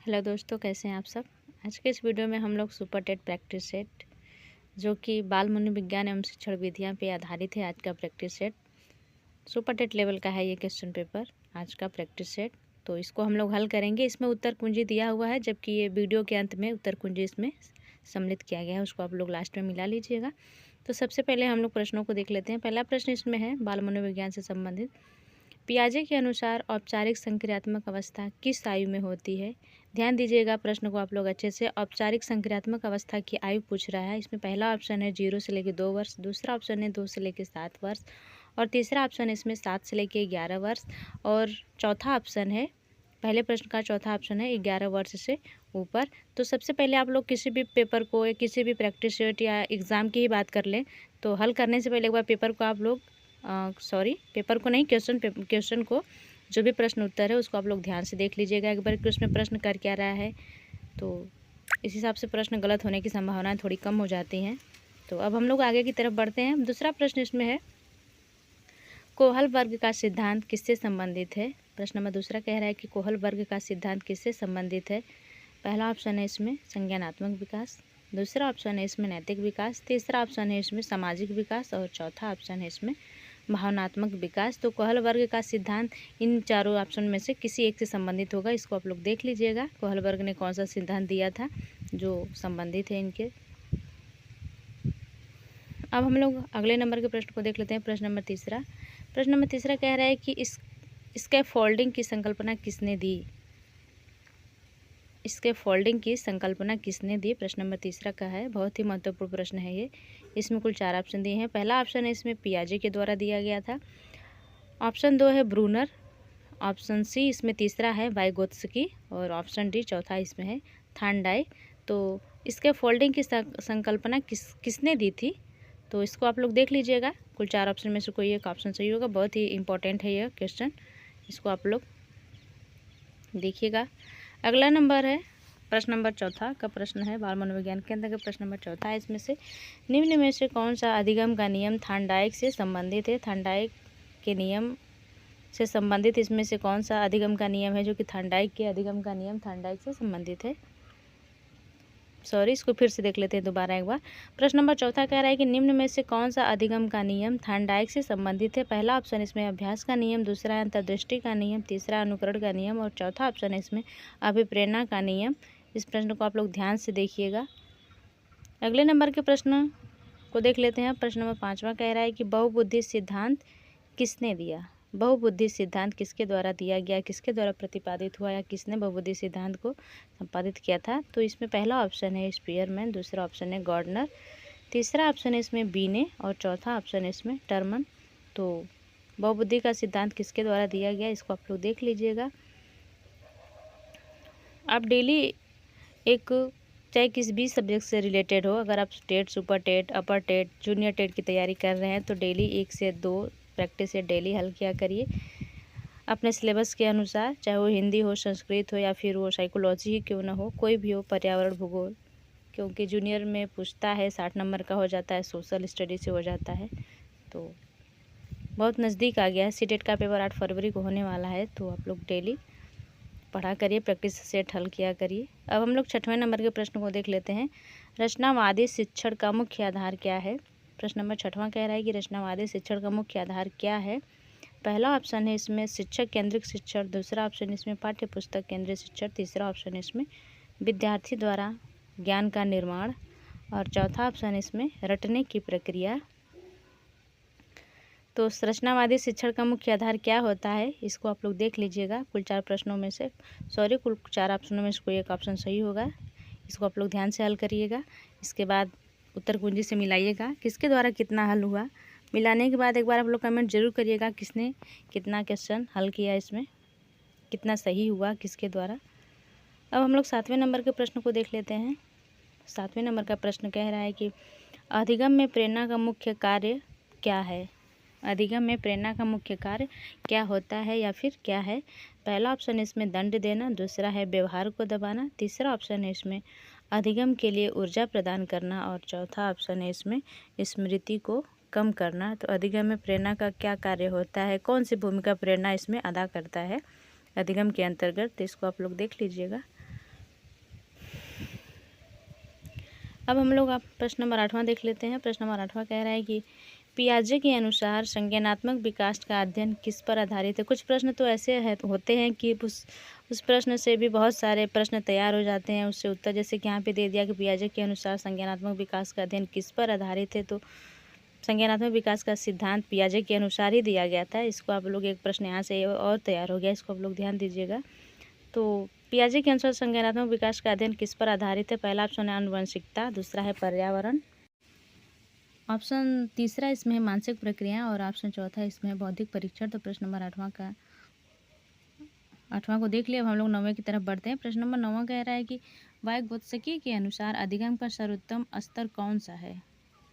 Hello दोस्तों, कैसे हैं आप सब। आज के इस वीडियो में हम लोग सुपर टेट प्रैक्टिस सेट जो कि बाल मनोविज्ञान एवं शिक्षण विधियाँ पे आधारित है। आज का practice set super TET level का है। ये क्वेश्चन पेपर आज का प्रैक्टिस सेट, तो इसको हम लोग हल करेंगे। इसमें उत्तर कुंजी दिया हुआ है, जबकि ये वीडियो के अंत में उत्तर कुंजी इसमें सम्मिलित किया गया है, उसको आप लोग लास्ट में मिला लीजिएगा। तो सबसे पहले हम लोग प्रश्नों को देख लेते हैं। पहला प्रश्न इसमें है बाल मनोविज्ञान से संबंधित। पियाजे के अनुसार औपचारिक संक्रियात्मक अवस्था किस आयु में होती है। ध्यान दीजिएगा प्रश्न को आप लोग अच्छे से। औपचारिक संक्रियात्मक अवस्था की आयु पूछ रहा है। इसमें पहला ऑप्शन है 0 से लेकर 2 वर्ष, दूसरा ऑप्शन है 2 से लेकर 7 वर्ष, और तीसरा ऑप्शन है इसमें 7 से लेकर 11 वर्ष, और चौथा ऑप्शन है, पहले प्रश्न का चौथा ऑप्शन है 11 वर्ष से ऊपर। तो सबसे पहले आप लोग किसी भी पेपर को या किसी भी प्रैक्टिस सेट या एग्ज़ाम की ही बात कर लें, तो हल करने से पहले एक बार पेपर को आप लोग पेपर को नहीं, क्वेश्चन को, जो भी प्रश्न उत्तर है उसको आप लोग ध्यान से देख लीजिएगा एक बार कि उसमें प्रश्न कर क्या रहा है। तो इस हिसाब से प्रश्न गलत होने की संभावनाएं थोड़ी कम हो जाती हैं। तो अब हम लोग आगे की तरफ बढ़ते हैं। दूसरा प्रश्न इसमें है कोहल वर्ग का सिद्धांत किससे संबंधित है। प्रश्न नंबर दूसरा कह रहा है कि कोहल वर्ग का सिद्धांत किससे संबंधित है। पहला ऑप्शन है इसमें संज्ञानात्मक विकास, दूसरा ऑप्शन है इसमें नैतिक विकास, तीसरा ऑप्शन है इसमें सामाजिक विकास, और चौथा ऑप्शन है इसमें भावनात्मक विकास। तो कोहल वर्ग का सिद्धांत इन चारों ऑप्शन में से किसी एक से संबंधित होगा। इसको आप लोग देख लीजिएगा कोहल वर्ग ने कौन सा सिद्धांत दिया था जो संबंधित है इनके। अब हम लोग अगले नंबर के प्रश्न को देख लेते हैं। प्रश्न नंबर तीसरा कह रहा है कि स्कैफोल्डिंग की संकल्पना किसने दी। स्कैफोल्डिंग की संकल्पना किसने दी, प्रश्न नंबर तीसरा का है। बहुत ही महत्वपूर्ण प्रश्न है ये। इसमें कुल 4 ऑप्शन दिए हैं। पहला ऑप्शन है इसमें पियाजे के द्वारा दिया गया था, ऑप्शन 2 है ब्रूनर, ऑप्शन सी इसमें तीसरा है वाइगोत्स्की, और ऑप्शन डी चौथा इसमें है थांडाई। तो स्कैफोल्डिंग की संकल्पना किसने दी थी, तो इसको आप लोग देख लीजिएगा। कुल 4 ऑप्शन में से कोई एक ऑप्शन सही होगा। बहुत ही इंपॉर्टेंट है यह क्वेश्चन, इसको आप लोग देखिएगा। अगला नंबर है प्रश्न नंबर चौथा का प्रश्न है बाल मनोविज्ञान के अंदर का प्रश्न नंबर चौथा है। इसमें से निम्न में से कौन सा अधिगम का नियम थांडाइक से संबंधित है। थांडाइक के नियम से संबंधित इसमें से कौन सा अधिगम का नियम है जो कि थांडाइक के अधिगम का नियम थांडाइक से संबंधित है। इसको फिर से देख लेते हैं दोबारा एक बार। प्रश्न नंबर चौथा कह रहा है कि निम्न में से कौन सा अधिगम का नियम थांडाइक से संबंधित है। पहला ऑप्शन इसमें अभ्यास का नियम, दूसरा अंतर्दृष्टि का नियम, तीसरा अनुकरण का नियम, और चौथा ऑप्शन है इसमें अभिप्रेरणा का नियम। इस प्रश्न को आप लोग ध्यान से देखिएगा। अगले नंबर के प्रश्न को देख लेते हैं। प्रश्न नंबर 5वां कह रहा है कि बहुबुद्धि सिद्धांत किसने दिया। बहुबुद्धि सिद्धांत किसके द्वारा दिया गया, किसके द्वारा प्रतिपादित हुआ, या किसने बहुबुद्धि सिद्धांत को संपादित किया था। तो इसमें पहला ऑप्शन है स्पीयरमैन, दूसरा ऑप्शन है गॉर्डनर, तीसरा ऑप्शन है इसमें बीने, और चौथा ऑप्शन है इसमें टर्मन। तो बहुबुद्धि का सिद्धांत किसके द्वारा दिया गया, इसको आप लोग देख लीजिएगा। आप डेली एक चाहे किसी भी सब्जेक्ट से रिलेटेड हो, अगर आप टेट, सुपर टेट, अपर टेट, जूनियर टेट की तैयारी कर रहे हैं, तो डेली 1 से 2 प्रैक्टिस से डेली हल किया करिए अपने सिलेबस के अनुसार। चाहे वो हिंदी हो, संस्कृत हो, या फिर वो साइकोलॉजी ही क्यों ना हो, कोई भी हो, पर्यावरण, भूगोल, क्योंकि जूनियर में पूछता है 60 नंबर का हो जाता है, सोशल स्टडी से हो जाता है। तो बहुत नज़दीक आ गया है। सीटेट का पेपर 8 फरवरी को होने वाला है, तो आप लोग डेली पढ़ा करिए, प्रैक्टिस सेट हल किया करिए। अब हम लोग 6वें नंबर के प्रश्न को देख लेते हैं। रचनावादी शिक्षण का मुख्य आधार क्या है। प्रश्न नंबर 6वां कह रहा है कि रचनावादी शिक्षण का मुख्य आधार क्या है। पहला ऑप्शन है इसमें शिक्षक केंद्रित शिक्षण, दूसरा ऑप्शन इसमें पाठ्य पुस्तक केंद्रित शिक्षण, तीसरा ऑप्शन इसमें विद्यार्थी द्वारा ज्ञान का निर्माण, और चौथा ऑप्शन इसमें रटने की प्रक्रिया। तो रचनावादी शिक्षण का मुख्य आधार क्या होता है, इसको आप लोग देख लीजिएगा। कुल 4 प्रश्नों में से कुल 4 ऑप्शनों में से कोई एक ऑप्शन सही होगा। इसको आप लोग ध्यान से हल करिएगा। इसके बाद उत्तर कुंजी से मिलाइएगा किसके द्वारा कितना हल हुआ। मिलाने के बाद एक बार आप लोग कमेंट जरूर करिएगा किसने कितना क्वेश्चन हल किया, इसमें कितना सही हुआ किसके द्वारा। अब हम लोग 7वें नंबर के प्रश्न को देख लेते हैं। 7वें नंबर का प्रश्न कह रहा है कि अधिगम में प्रेरणा का मुख्य कार्य क्या है। अधिगम में प्रेरणा का मुख्य कार्य क्या होता है या फिर क्या है। पहला ऑप्शन है इसमें दंड देना, दूसरा है व्यवहार को दबाना, तीसरा ऑप्शन है इसमें अधिगम के लिए ऊर्जा प्रदान करना, और चौथा ऑप्शन है इसमें स्मृति को कम करना। तो अधिगम में प्रेरणा का क्या कार्य होता है, कौन सी भूमिका प्रेरणा इसमें अदा करता है अधिगम के अंतर्गत, तो इसको आप लोग देख लीजिएगा। अब हम लोग आप प्रश्न नंबर 8वां देख लेते हैं। प्रश्न नंबर 8वां कह रहा है कि पियाजे के अनुसार संज्ञानात्मक विकास का अध्ययन किस पर आधारित है। कुछ प्रश्न तो ऐसे होते हैं कि उस प्रश्न से भी बहुत सारे प्रश्न तैयार हो जाते हैं, उससे उत्तर, जैसे कि यहाँ पे दे दिया कि पियाजे के अनुसार संज्ञानात्मक विकास का अध्ययन किस पर आधारित है। तो संज्ञानात्मक विकास का सिद्धांत पियाजे के अनुसार ही दिया गया था। इसको आप लोग एक प्रश्न यहाँ से और तैयार हो गया, इसको आप लोग ध्यान दीजिएगा। तो पियाजे के अनुसार संज्ञानात्मक विकास का अध्ययन किस पर आधारित है। पहला ऑप्शन है आनुवंशिकता, दूसरा है पर्यावरण, ऑप्शन तीसरा इसमें है मानसिक प्रक्रिया और ऑप्शन चौथा इसमें है बौद्धिक परीक्षण। तो प्रश्न नंबर 8वां को देख लिया। अब हम लोग 9वें की तरफ बढ़ते हैं। प्रश्न नंबर 9वां कह रहा है कि वाइगोत्स्की के अनुसार अधिगम का सर्वोत्तम स्तर कौन सा है।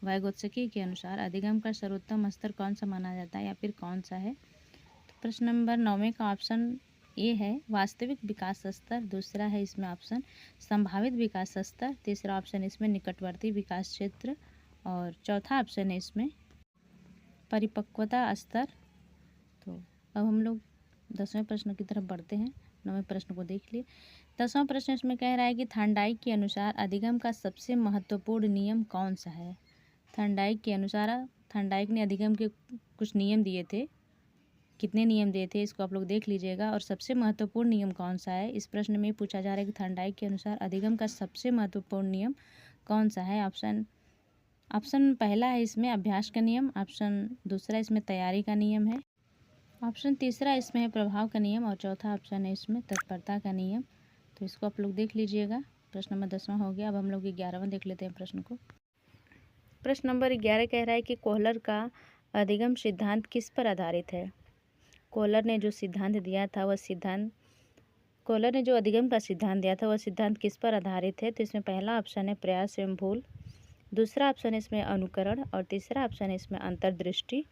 वाइगोत्स्की के अनुसार अधिगम का सर्वोत्तम स्तर कौन सा माना जाता है या फिर कौन सा है। तो प्रश्न नंबर 9वें का ऑप्शन ए है वास्तविक विकास स्तर, दूसरा है इसमें ऑप्शन संभावित विकास स्तर, तीसरा ऑप्शन इसमें निकटवर्ती विकास क्षेत्र और चौथा ऑप्शन है इसमें परिपक्वता स्तर। तो अब हम लोग 10वें प्रश्न की तरफ बढ़ते हैं। 9वें प्रश्न को देख लिए। 10वां प्रश्न इसमें कह रहा है कि थॉर्नडाइक के अनुसार अधिगम का सबसे महत्वपूर्ण नियम कौन सा है। थॉर्नडाइक के अनुसार थॉर्नडाइक ने अधिगम के कुछ नियम दिए थे, कितने नियम दिए थे इसको आप लोग देख लीजिएगा, और सबसे महत्वपूर्ण नियम कौन सा है। इस प्रश्न में पूछा जा रहा है कि थॉर्नडाइक के अनुसार अधिगम का सबसे महत्वपूर्ण नियम कौन सा है। ऑप्शन पहला है इसमें अभ्यास का नियम, ऑप्शन दूसरा इसमें तैयारी का नियम है, ऑप्शन तीसरा इसमें है प्रभाव का नियम और चौथा ऑप्शन है इसमें तत्परता का नियम। तो इसको आप लोग देख लीजिएगा। प्रश्न नंबर 10वां हो गया। अब हम लोग 11वां देख लेते हैं प्रश्न को। प्रश्न नंबर 11 कह रहा है कि कोहलर का अधिगम सिद्धांत किस पर आधारित है। कोहलर ने जो सिद्धांत दिया था कोहलर ने जो अधिगम का सिद्धांत दिया था वह सिद्धांत किस पर आधारित है। तो इसमें पहला ऑप्शन है प्रयास एवं भूल, दूसरा ऑप्शन है इसमें अनुकरण और तीसरा ऑप्शन है इसमें अंतर्दृष्टि,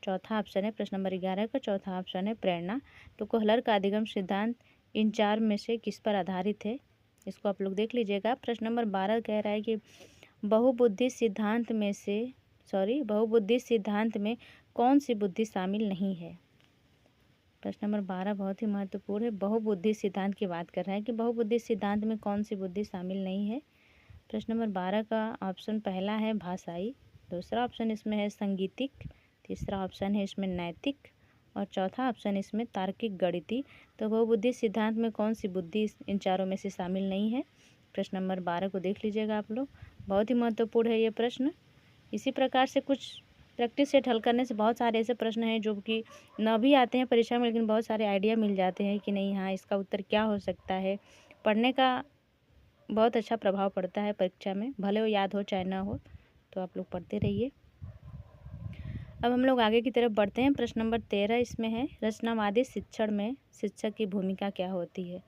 चौथा ऑप्शन है प्रश्न नंबर 11 का चौथा ऑप्शन है प्रेरणा। तो कोहलर का अधिगम सिद्धांत इन चार में से किस पर आधारित है, इसको आप लोग देख लीजिएगा। प्रश्न नंबर 12 कह रहा है कि बहुबुद्धि सिद्धांत में कौन सी बुद्धि शामिल नहीं है। प्रश्न नंबर 12 बहुत ही महत्वपूर्ण है। बहुबुद्धि सिद्धांत की बात कर रहा है कि बहुबुद्धि सिद्धांत में कौन सी बुद्धि शामिल नहीं है। प्रश्न नंबर 12 का ऑप्शन पहला है भाषाई, दूसरा ऑप्शन इसमें है संगीतिक, तीसरा ऑप्शन है इसमें नैतिक और चौथा ऑप्शन इसमें तार्किक गणितीय। तो बहुबुद्धि सिद्धांत में कौन सी बुद्धि इन चारों में से शामिल नहीं है। प्रश्न नंबर 12 को देख लीजिएगा आप लोग, बहुत ही महत्वपूर्ण है ये प्रश्न। इसी प्रकार से कुछ प्रैक्टिस सेट हल करने से बहुत सारे ऐसे प्रश्न हैं जो कि न भी आते हैं परीक्षा में, लेकिन बहुत सारे आइडिया मिल जाते हैं कि नहीं हाँ इसका उत्तर क्या हो सकता है। पढ़ने का बहुत अच्छा प्रभाव पड़ता है परीक्षा में, भले वो याद हो चाहे ना हो। तो आप लोग पढ़ते रहिए। अब हम लोग आगे की तरफ बढ़ते हैं। प्रश्न नंबर 13 इसमें है रचनावादी शिक्षण में शिक्षक की भूमिका क्या होती है।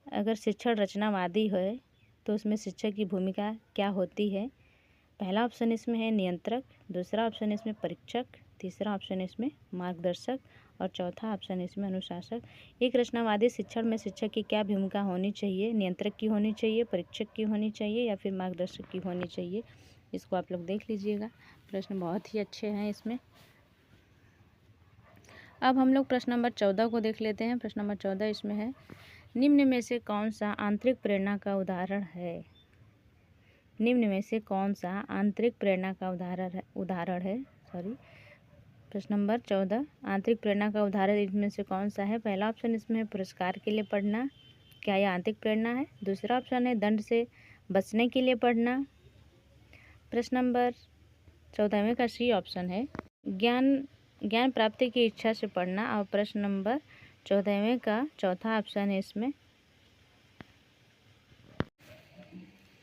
अगर शिक्षण रचनावादी है तो उसमें शिक्षक की भूमिका क्या होती है। पहला ऑप्शन इसमें है नियंत्रक, दूसरा ऑप्शन इसमें परीक्षक, तीसरा ऑप्शन इसमें मार्गदर्शक और चौथा ऑप्शन इसमें अनुशासक। एक रचनावादी शिक्षण में शिक्षक की क्या भूमिका होनी चाहिए। नियंत्रक की होनी चाहिए, परीक्षक की होनी चाहिए या फिर मार्गदर्शक की होनी चाहिए। इसको आप लोग देख लीजिएगा, प्रश्न बहुत ही अच्छे हैं इसमें। अब हम लोग प्रश्न नंबर 14 को देख लेते हैं। प्रश्न नंबर 14 इसमें है निम्न में से कौन सा आंतरिक प्रेरणा का उदाहरण है। निम्न में से कौन सा आंतरिक प्रेरणा का उदाहरण है। प्रश्न नंबर 14 आंतरिक प्रेरणा का उदाहरण इनमें से कौन सा है। पहला ऑप्शन इसमें है पुरस्कार के लिए पढ़ना, क्या यह आंतरिक प्रेरणा है। दूसरा ऑप्शन है दंड से बचने के लिए पढ़ना। प्रश्न नंबर 14वें का सी ऑप्शन है ज्ञान प्राप्ति की इच्छा से पढ़ना और प्रश्न नंबर 14वें का चौथा ऑप्शन है इसमें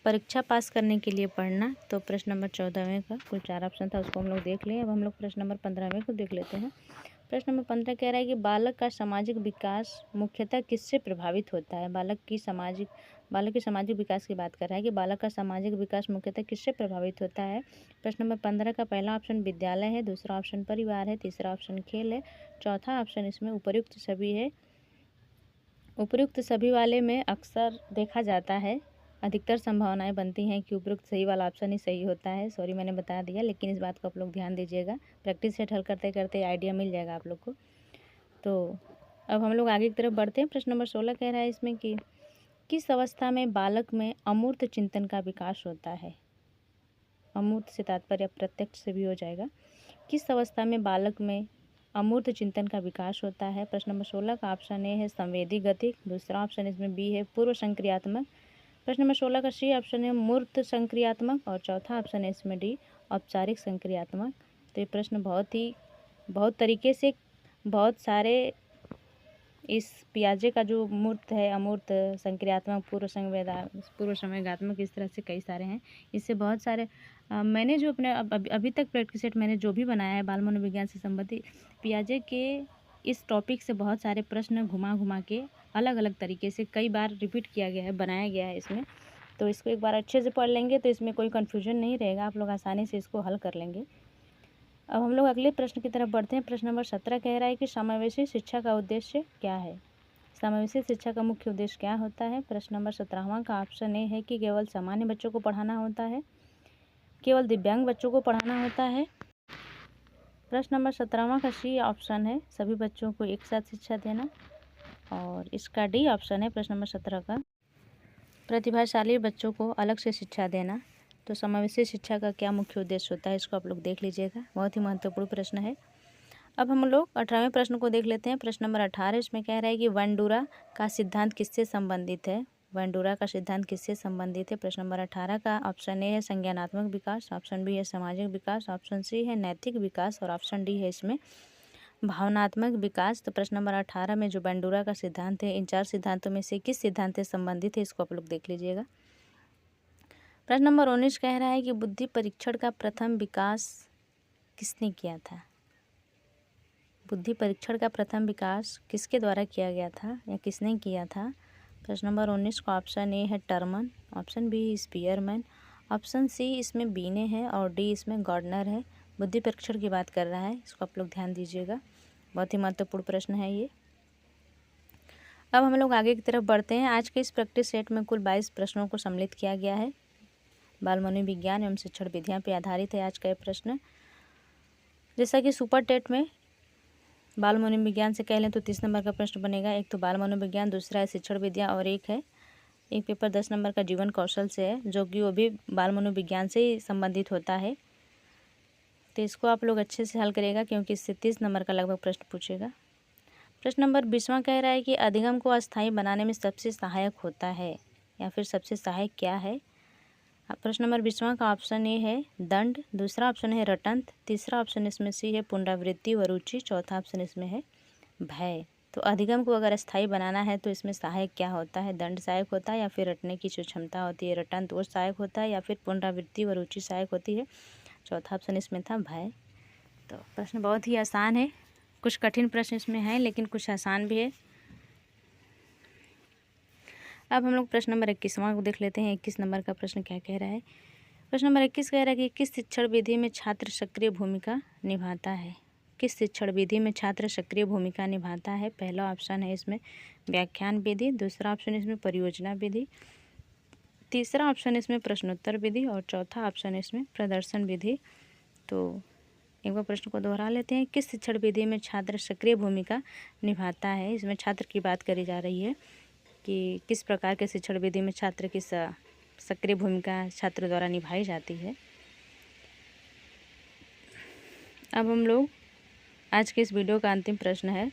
परीक्षा पास करने के लिए पढ़ना। तो प्रश्न नंबर 14वें का कुल 4 ऑप्शन था, उसको हम लोग देख लिए। अब हम लोग प्रश्न नंबर 15वें को देख लेते हैं। प्रश्न नंबर 15 कह रहा है कि बालक का सामाजिक विकास मुख्यतः किससे प्रभावित होता है। बालक की सामाजिक विकास की बात कर रहा है कि बालक का सामाजिक विकास मुख्यतः किससे प्रभावित होता है। प्रश्न नंबर 15 का पहला ऑप्शन विद्यालय है, दूसरा ऑप्शन परिवार है, तीसरा ऑप्शन खेल है, चौथा ऑप्शन इसमें उपर्युक्त सभी है। उपर्युक्त सभी वाले में अक्सर देखा जाता है, अधिकतर संभावनाएं बनती हैं कि उपयुक्त सही वाला ऑप्शन ही सही होता है। सॉरी मैंने बता दिया, लेकिन इस बात को आप लोग ध्यान दीजिएगा, प्रैक्टिस सेट हल करते करते आइडिया मिल जाएगा आप लोग को। तो अब हम लोग आगे की तरफ बढ़ते हैं। प्रश्न नंबर 16 कह रहा है इसमें कि किस अवस्था में बालक में अमूर्त चिंतन का विकास होता है? अमूर्त से तात्पर्य प्रत्यक्ष से भी हो जाएगा। किस अवस्था में बालक में अमूर्त चिंतन का विकास होता है? प्रश्न नंबर 16 का ऑप्शन ए है संवेदी गतिक, दूसरा ऑप्शन इसमें बी है पूर्व संक्रियात्मक, प्रश्न नंबर 16 का सी ऑप्शन है मूर्त संक्रियात्मक और चौथा ऑप्शन है इसमें डी औपचारिक संक्रियात्मक। तो ये प्रश्न बहुत तरीके से बहुत सारे इस पियाजे का जो मूर्त है, अमूर्त, संक्रियात्मक, पूर्व संवेगात्मक, इस तरह से कई सारे हैं। इससे बहुत सारे मैंने जो अपने अभी तक प्रैक्टिस सेट मैंने जो भी बनाया है बाल मनोविज्ञान से संबंधित पियाजे के इस टॉपिक से बहुत सारे प्रश्न घुमा के अलग अलग तरीके से कई बार रिपीट किया गया है, बनाया गया है इसमें। तो इसको एक बार अच्छे से पढ़ लेंगे तो इसमें कोई कन्फ्यूजन नहीं रहेगा, आप लोग आसानी से इसको हल कर लेंगे। अब हम लोग अगले प्रश्न की तरफ बढ़ते हैं। प्रश्न नंबर 17 कह रहा है कि समावेशी शिक्षा का उद्देश्य क्या है? समावेशी शिक्षा का मुख्य उद्देश्य क्या होता है? प्रश्न नंबर 17वां का ऑप्शन ए है कि केवल सामान्य बच्चों को पढ़ाना होता है, केवल दिव्यांग बच्चों को पढ़ाना होता है। प्रश्न नंबर 17वां का सी ऑप्शन है सभी बच्चों को एक साथ शिक्षा देना, और इसका डी ऑप्शन है प्रश्न नंबर 17 का प्रतिभाशाली बच्चों को अलग से शिक्षा देना। तो समावेशी शिक्षा का क्या मुख्य उद्देश्य होता है, इसको आप लोग देख लीजिएगा, बहुत ही महत्वपूर्ण प्रश्न है। अब हम लोग 18वें प्रश्न को देख लेते हैं। प्रश्न नंबर 18 इसमें कह रहा है कि वेंडूरा का सिद्धांत किससे संबंधित है? वेंडूरा का सिद्धांत किससे संबंधित है? प्रश्न नंबर 18 का ऑप्शन ए है संज्ञानात्मक विकास, ऑप्शन बी है सामाजिक विकास, ऑप्शन सी है नैतिक विकास और ऑप्शन डी है इसमें भावनात्मक विकास। तो प्रश्न नंबर 18 में जो वेंडूरा का सिद्धांत है, इन 4 सिद्धांतों में से किस सिद्धांत से संबंधित है, इसको आप लोग देख लीजिएगा। प्रश्न नंबर 19 कह रहा है कि बुद्धि परीक्षण का प्रथम विकास किसने किया था? बुद्धि परीक्षण का प्रथम विकास किसके द्वारा किया गया था या किसने किया था? प्रश्न नंबर 19 का ऑप्शन ए है Terman, option B Spearman, option C इसमें बीने है और डी इसमें गार्डनर है। बुद्धि परीक्षण की बात कर रहा है, इसको आप लोग ध्यान दीजिएगा, बहुत ही महत्वपूर्ण प्रश्न है ये। अब हम लोग आगे की तरफ बढ़ते हैं। आज के इस प्रैक्टिस सेट में कुल 22 प्रश्नों को सम्मिलित किया गया है। बाल मनोविज्ञान एवं शिक्षण विधियाँ पर आधारित है आज का ये प्रश्न। जैसा कि सुपर टेट में बाल मनोविज्ञान से कह लें तो 30 नंबर का प्रश्न बनेगा। एक तो बाल मनोविज्ञान, दूसरा है शिक्षण विद्या और एक पेपर 10 नंबर का जीवन कौशल से है, जो कि वो भी बाल मनोविज्ञान से ही संबंधित होता है। तो इसको आप लोग अच्छे से हल करेगा क्योंकि इससे 30 नंबर का लगभग प्रश्न पूछेगा। प्रश्न नंबर 20वां कह रहा है कि अधिगम को अस्थायी बनाने में सबसे सहायक होता है या फिर सबसे सहायक क्या है? प्रश्न नंबर 20वां का ऑप्शन ए है दंड, दूसरा ऑप्शन है रटंत, तीसरा ऑप्शन इसमें सी है पुनरावृत्ति व रुचि, चौथा ऑप्शन इसमें है भय। तो अधिगम को अगर स्थायी बनाना है तो इसमें सहायक क्या होता है? दंड सहायक होता है या फिर रटने की जो क्षमता होती है रटंत वो सहायक होता है या फिर पुनरावृत्ति व रुचि सहायक होती है? चौथा ऑप्शन इसमें था भय। तो प्रश्न बहुत ही आसान है, कुछ कठिन प्रश्न इसमें हैं लेकिन कुछ आसान भी है। अब हम लोग प्रश्न नंबर 21वां को देख लेते हैं। 21 नंबर का प्रश्न क्या कह रहा है? प्रश्न नंबर 21 कह रहा है कि किस शिक्षण विधि में छात्र सक्रिय भूमिका निभाता है? किस शिक्षण विधि में छात्र सक्रिय भूमिका निभाता है? पहला ऑप्शन है इसमें व्याख्यान विधि, दूसरा ऑप्शन इसमें परियोजना विधि, तीसरा ऑप्शन इसमें प्रश्नोत्तर विधि और चौथा ऑप्शन इसमें प्रदर्शन विधि। तो एक बार प्रश्न को दोहरा लेते हैं। किस शिक्षण विधि में छात्र सक्रिय भूमिका निभाता है? इसमें छात्र की बात करी जा रही है कि किस प्रकार के शिक्षण विधि में छात्र की सक्रिय भूमिका छात्र द्वारा निभाई जाती है। अब हम लोग आज के इस वीडियो का अंतिम प्रश्न है,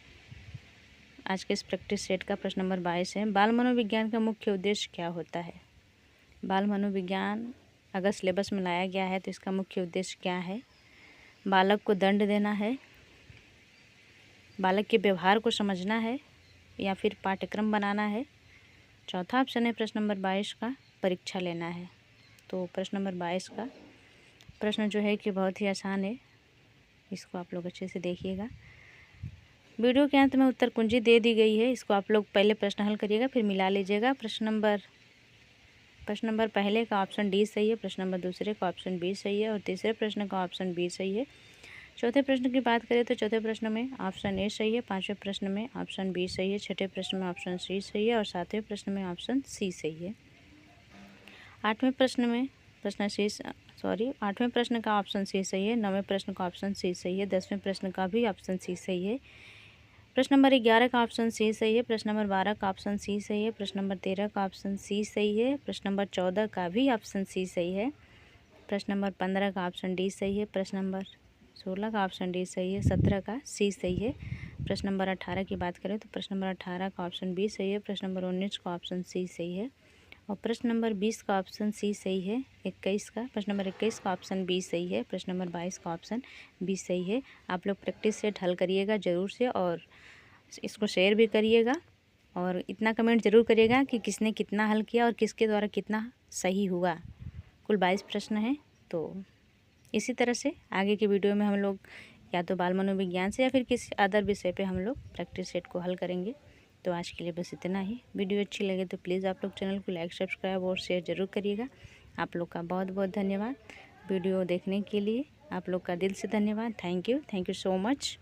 आज के इस प्रैक्टिस सेट का प्रश्न नंबर 22 है। बाल मनोविज्ञान का मुख्य उद्देश्य क्या होता है? बाल मनोविज्ञान अगर सिलेबस में लाया गया है तो इसका मुख्य उद्देश्य क्या है? बालक को दंड देना है, बालक के व्यवहार को समझना है या फिर पाठ्यक्रम बनाना है? चौथा ऑप्शन है प्रश्न नंबर 22 का परीक्षा लेना है। तो प्रश्न नंबर 22 का प्रश्न जो है कि बहुत ही आसान है, इसको आप लोग अच्छे से देखिएगा। वीडियो के अंत में उत्तर कुंजी दे दी गई है, इसको आप लोग पहले प्रश्न हल करिएगा फिर मिला लीजिएगा। प्रश्न नंबर पहले का ऑप्शन डी सही है, प्रश्न नंबर दूसरे का ऑप्शन बी सही है और तीसरे प्रश्न का ऑप्शन बी सही है। चौथे प्रश्न की बात करें तो चौथे प्रश्न में ऑप्शन ए सही है, पाँचवें प्रश्न में ऑप्शन बी सही है, छठे प्रश्न में ऑप्शन सी सही है और सातवें प्रश्न में ऑप्शन सी सही है। आठवें प्रश्न का ऑप्शन सी सही है, नौवें प्रश्न का ऑप्शन सी सही है, 10वें प्रश्न का भी ऑप्शन सी सही है, प्रश्न नंबर 11 का ऑप्शन सी सही है। प्रश्न नंबर 12 का ऑप्शन सी सही है। प्रश्न नंबर 13 का ऑप्शन सी सही है। प्रश्न नंबर 14 का भी ऑप्शन सी सही है। प्रश्न नंबर 15 का ऑप्शन डी सही है। प्रश्न नंबर 16 का ऑप्शन डी सही है। 17 का सी सही है। प्रश्न नंबर 18 की बात करें तो प्रश्न नंबर 18 का ऑप्शन बी सही है। प्रश्न नंबर 19 का ऑप्शन सी सही है और प्रश्न नंबर 20 का ऑप्शन सी सही है। 21 का प्रश्न नंबर 21 का ऑप्शन बी सही है। प्रश्न नंबर 22 का ऑप्शन बी सही है। आप लोग प्रैक्टिस सेट हल करिएगा ज़रूर से और इसको शेयर भी करिएगा और इतना कमेंट ज़रूर करिएगा कि किसने कितना हल किया और किसके द्वारा कितना सही हुआ। कुल 22 प्रश्न हैं। तो इसी तरह से आगे की वीडियो में हम लोग या तो बाल मनोविज्ञान से या फिर किसी अदर विषय पे हम लोग प्रैक्टिस सेट को हल करेंगे। तो आज के लिए बस इतना ही। वीडियो अच्छी लगे तो प्लीज़ आप लोग चैनल को लाइक सब्सक्राइब और शेयर ज़रूर करिएगा। आप लोग का बहुत बहुत धन्यवाद वीडियो देखने के लिए। आप लोग का दिल से धन्यवाद। Thank you so much.